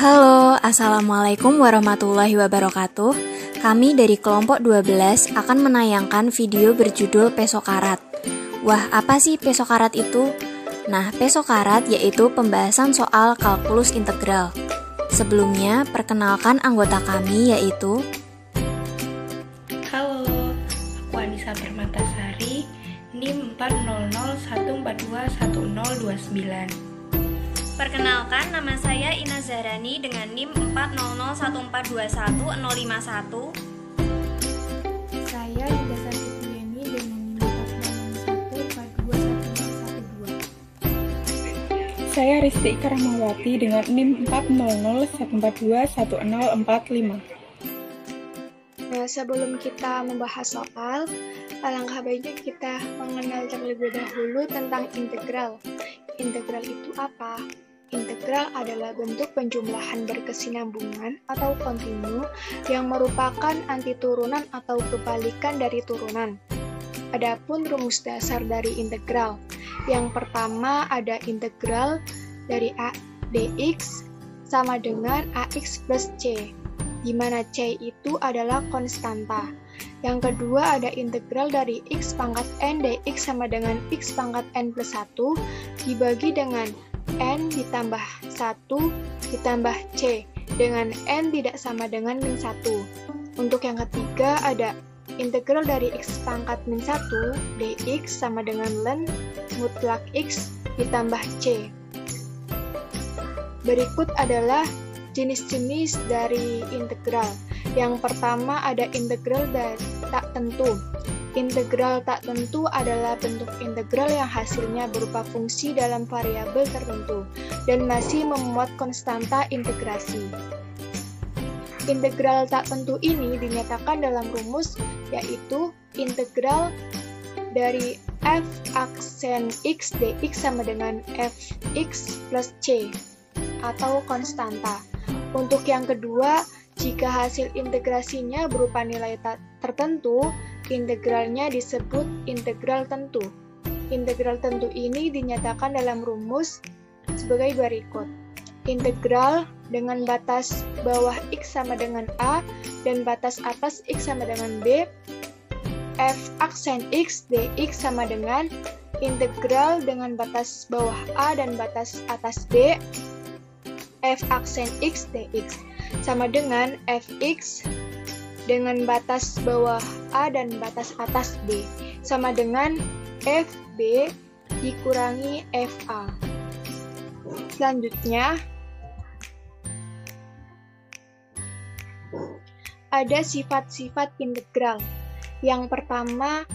Halo, Assalamualaikum warahmatullahi wabarakatuh. Kami dari kelompok 12 akan menayangkan video berjudul pesokarat. Wah, apa sih pesokarat itu? Nah, pesokarat yaitu pembahasan soal kalkulus integral. Sebelumnya, perkenalkan anggota kami yaitu Halo, aku Anissa Permatasari, NIM 40014211029. Perkenalkan, nama saya Ina Zahrani dengan NIM 40014211051. Saya Yuda Sarfitiyani dengan NIM 4001412. Saya Risti Karamawati dengan NIM 40014211045. Nah, sebelum kita membahas soal, alangkah baiknya kita mengenal terlebih dahulu tentang integral. Integral itu apa? Integral adalah bentuk penjumlahan berkesinambungan atau kontinu yang merupakan antiturunan atau kebalikan dari turunan. Adapun rumus dasar dari integral, yang pertama ada integral dari A dx sama dengan AX plus C, di mana C itu adalah konstanta. Yang kedua ada integral dari X pangkat N dx sama dengan X pangkat N plus 1 dibagi dengan N ditambah 1 ditambah C dengan N tidak sama dengan min 1. Untuk yang ketiga ada integral dari X pangkat min 1 dx sama dengan ln mutlak X ditambah C. Berikut adalah jenis-jenis dari integral. Yang pertama ada integral dari tak tentu. Integral tak tentu adalah bentuk integral yang hasilnya berupa fungsi dalam variabel tertentu dan masih memuat konstanta integrasi. Integral tak tentu ini dinyatakan dalam rumus, yaitu integral dari f aksen x dx sama dengan fx plus c atau konstanta. Untuk yang kedua, jika hasil integrasinya berupa nilai tertentu, integralnya disebut integral tentu. Integral tentu ini dinyatakan dalam rumus sebagai berikut. Integral dengan batas bawah x sama dengan a dan batas atas x sama dengan b, f aksen x dx sama dengan integral dengan batas bawah a dan batas atas b, f aksen x dx sama dengan fx dengan batas bawah a dan batas atas b sama dengan fb dikurangi fa. Selanjutnya ada sifat-sifat integral. Yang pertama,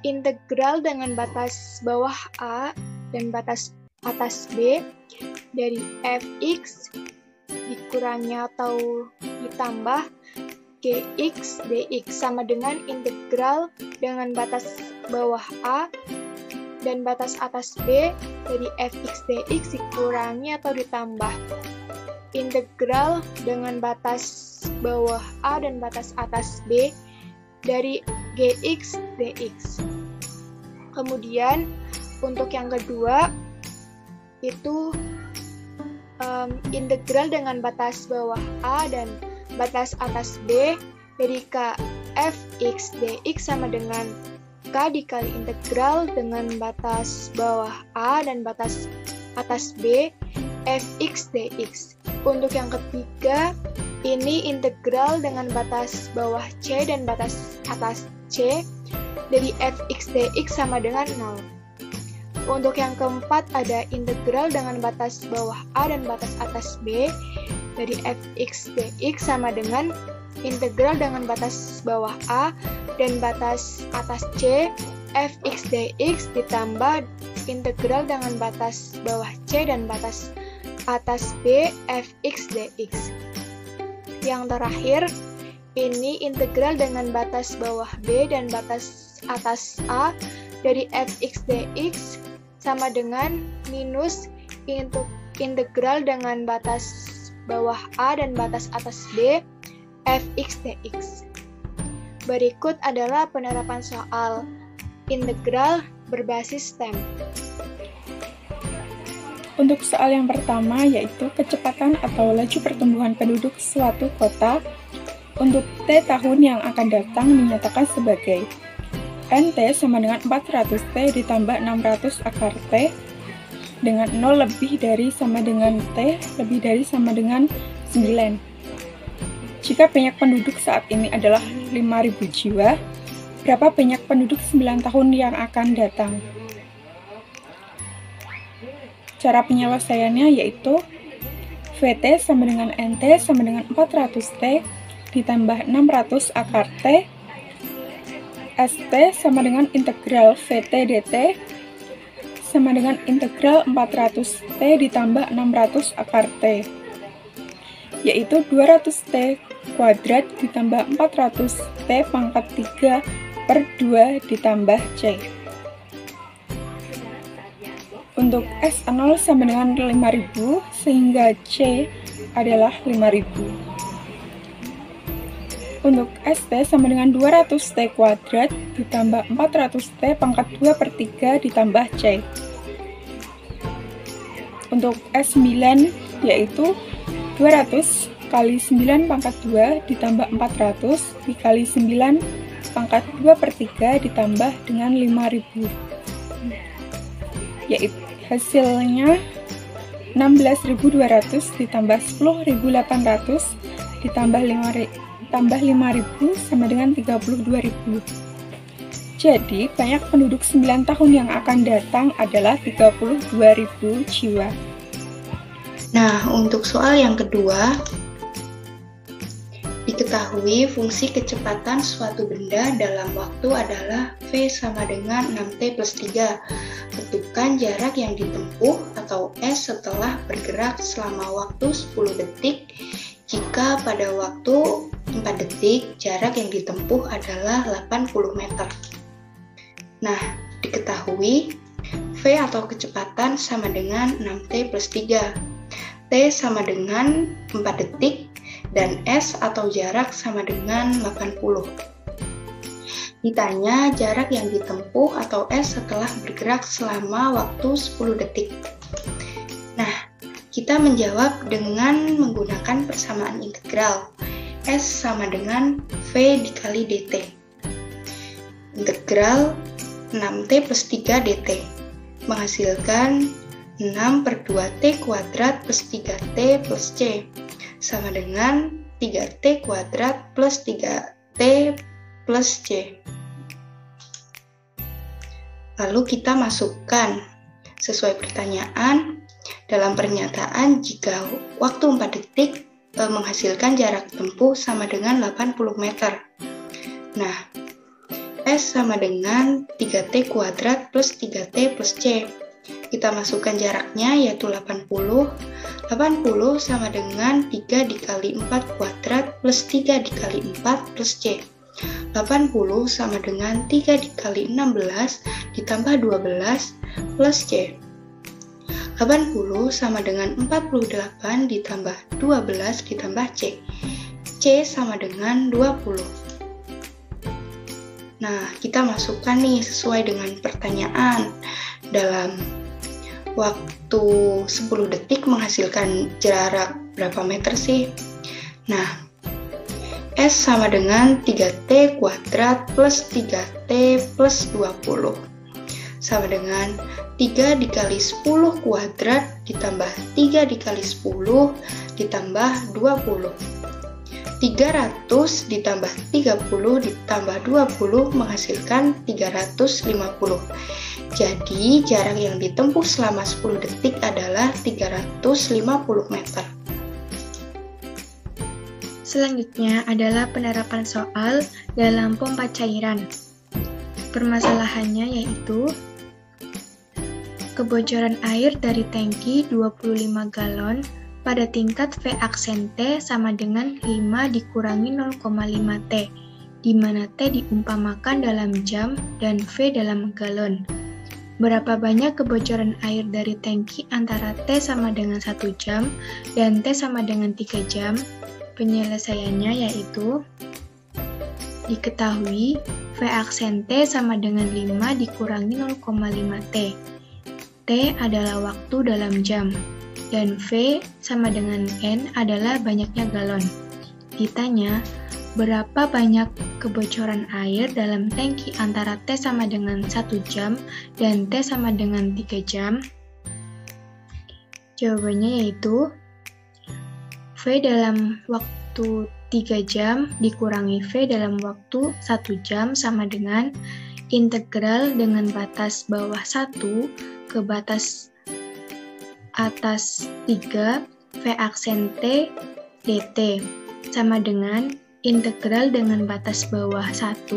integral dengan batas bawah a dan batas atas b dari fx dikurangi atau ditambah gx dx sama dengan integral dengan batas bawah a dan batas atas b dari fx dx dikurangi atau ditambah integral dengan batas bawah a dan batas atas b dari gx dx. Kemudian untuk yang kedua itu integral dengan batas bawah a dan batas atas b dari k fx dx sama dengan k dikali integral dengan batas bawah a dan batas atas b fx dx. Untuk yang ketiga, ini integral dengan batas bawah c dan batas atas c dari fx dx sama dengan 0. Untuk yang keempat ada integral dengan batas bawah a dan batas atas b dari fx dx sama dengan integral dengan batas bawah a dan batas atas c fx dx ditambah integral dengan batas bawah c dan batas atas b fx dx. Yang terakhir, ini integral dengan batas bawah b dan batas atas a dari fx dx sama dengan minus integral dengan batas bawah a dan batas atas b fx dx. Berikut adalah penerapan soal integral berbasis stem. Untuk soal yang pertama yaitu kecepatan atau laju pertumbuhan penduduk suatu kota untuk T tahun yang akan datang dinyatakan sebagai NT sama dengan 400T ditambah 600 akar T dengan 0 lebih dari sama dengan T lebih dari sama dengan 9. Jika banyak penduduk saat ini adalah 5.000 jiwa, berapa banyak penduduk 9 tahun yang akan datang? Cara penyelesaiannya yaitu VT sama dengan NT sama dengan 400T ditambah 600 akar T, ST sama dengan integral VT dt sama dengan integral 400T ditambah 600 akar T, yaitu 200T kuadrat ditambah 400T pangkat 3 per 2 ditambah C. Untuk S0 sama dengan 5.000 sehingga C adalah 5.000. Untuk ST sama dengan 200T kuadrat ditambah 400T pangkat 2 per 3 ditambah C. Untuk S9 yaitu 200 kali 9 pangkat 2 ditambah 400 dikali 9 pangkat 2 per 3 ditambah dengan 5.000. Yaitu hasilnya 16.200 ditambah 10.800 ditambah 5.000 sama dengan 32.000. Jadi, banyak penduduk 9 tahun yang akan datang adalah 32.000 jiwa. Nah, untuk soal yang kedua, diketahui fungsi kecepatan suatu benda dalam waktu adalah V sama dengan 6T plus 3. Tentukan jarak yang ditempuh atau S setelah bergerak selama waktu 10 detik jika pada waktu 4 detik jarak yang ditempuh adalah 80 meter. Nah, diketahui V atau kecepatan sama dengan 6T plus 3. T sama dengan 4 detik dan S atau jarak sama dengan 80. Ditanya jarak yang ditempuh atau S setelah bergerak selama waktu 10 detik. Nah, kita menjawab dengan menggunakan persamaan integral. S sama dengan V dikali dt. Integral 6T plus 3 dt menghasilkan 6 per 2T kuadrat plus 3T plus C sama dengan 3T kuadrat plus 3T plus C. Lalu kita masukkan sesuai pertanyaan dalam pernyataan jika waktu 4 detik menghasilkan jarak tempuh sama dengan 80 meter. Nah, S sama dengan 3T kuadrat plus 3T plus C. Kita masukkan jaraknya yaitu 80. 80 sama dengan 3 dikali 4 kuadrat plus 3 dikali 4 plus C. 80 sama dengan 3 dikali 16 ditambah 12 plus C. 80 sama dengan 48 ditambah 12 ditambah C. C sama dengan 20. Nah, kita masukkan nih sesuai dengan pertanyaan. Dalam waktu 10 detik menghasilkan jarak berapa meter sih? Nah, S sama dengan 3T kuadrat plus 3T plus 20 sama dengan 3 dikali 10 kuadrat ditambah 3 dikali 10 ditambah 20. 300 ditambah 30 ditambah 20 menghasilkan 350. Jadi, jarak yang ditempuh selama 10 detik adalah 350 meter. Selanjutnya adalah penerapan soal dalam pompa cairan. Permasalahannya yaitu kebocoran air dari tangki 25 galon pada tingkat V aksen T sama dengan 5 dikurangi 0,5 T, di mana T diumpamakan dalam jam dan V dalam galon. Berapa banyak kebocoran air dari tangki antara T sama dengan 1 jam dan T sama dengan 3 jam? Penyelesaiannya yaitu diketahui V aksen T sama dengan 5 dikurangi 0,5 T. T adalah waktu dalam jam, dan V sama dengan N adalah banyaknya galon. Ditanya, berapa banyak kebocoran air dalam tangki antara T sama dengan 1 jam dan T sama dengan 3 jam? Jawabannya yaitu V dalam waktu 3 jam dikurangi V dalam waktu 1 jam sama dengan integral dengan batas bawah 1 ke batas atas 3 V aksen T dt sama dengan integral dengan batas bawah 1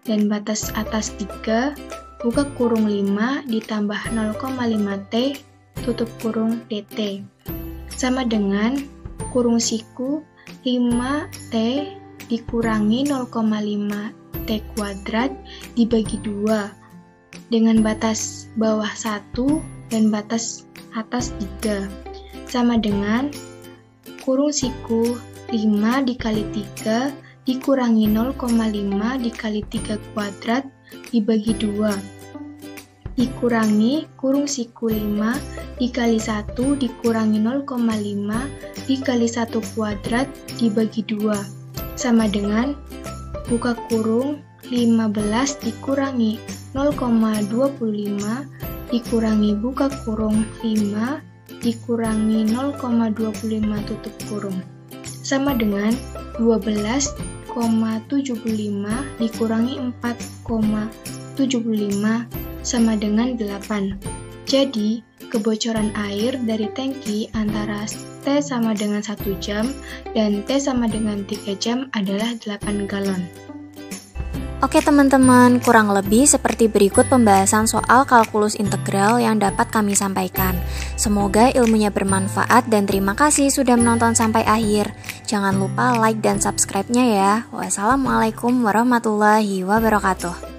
dan batas atas 3 buka kurung 5 ditambah 0,5 T tutup kurung dt sama dengan kurung siku 5T dikurangi 0,5 T kuadrat dibagi 2 dengan batas bawah 1 dan batas atas 3 sama dengan kurung siku 5 dikali 3 dikurangi 0,5 dikali 3 kuadrat dibagi 2 dikurangi kurung siku 5 dikali 1 dikurangi 0,5 dikali 1 kuadrat dibagi 2 sama dengan buka kurung 15 dikurangi 0,25 dikurangi buka kurung 5 dikurangi 0,25 tutup kurung sama dengan 12,75 dikurangi 4,75 sama dengan 8. Jadi, kebocoran air dari tangki antara T sama dengan 1 jam dan T sama dengan 3 jam adalah 8 galon. Oke teman-teman, kurang lebih seperti berikut pembahasan soal kalkulus integral yang dapat kami sampaikan. Semoga ilmunya bermanfaat dan terima kasih sudah menonton sampai akhir. Jangan lupa like dan subscribe-nya ya. Wassalamualaikum warahmatullahi wabarakatuh.